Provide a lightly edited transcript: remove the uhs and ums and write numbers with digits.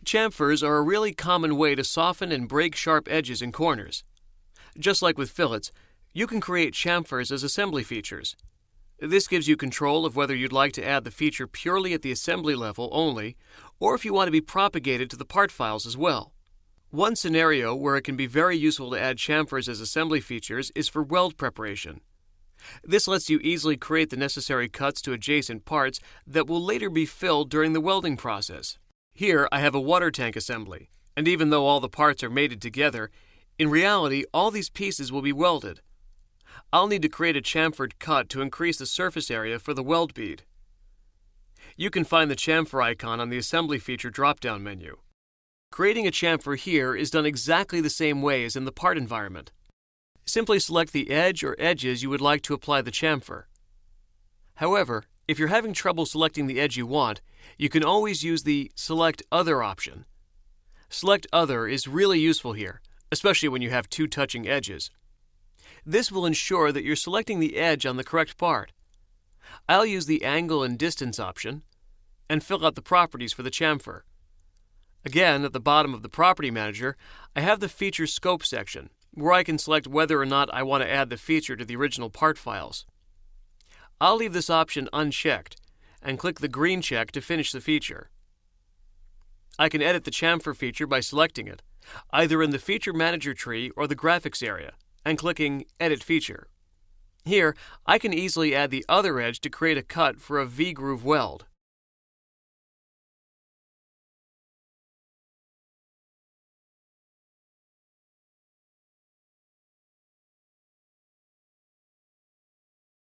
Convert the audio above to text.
Chamfers are a really common way to soften and break sharp edges and corners. Just like with fillets, you can create chamfers as assembly features. This gives you control of whether you'd like to add the feature purely at the assembly level only, or if you want to be propagated to the part files as well. One scenario where it can be very useful to add chamfers as assembly features is for weld preparation. This lets you easily create the necessary cuts to adjacent parts that will later be filled during the welding process. Here I have a water tank assembly, and even though all the parts are mated together, in reality all these pieces will be welded. I'll need to create a chamfered cut to increase the surface area for the weld bead. You can find the chamfer icon on the assembly feature drop-down menu. Creating a chamfer here is done exactly the same way as in the part environment. Simply select the edge or edges you would like to apply the chamfer. However, if you're having trouble selecting the edge you want, you can always use the Select Other option. Select Other is really useful here, especially when you have two touching edges. This will ensure that you're selecting the edge on the correct part. I'll use the Angle and Distance option and fill out the properties for the chamfer. Again, at the bottom of the Property Manager, I have the Feature Scope section, where I can select whether or not I want to add the feature to the original part files. I'll leave this option unchecked and click the green check to finish the feature. I can edit the chamfer feature by selecting it, either in the Feature Manager tree or the Graphics area, and clicking Edit Feature. Here, I can easily add the other edge to create a cut for a V-groove weld.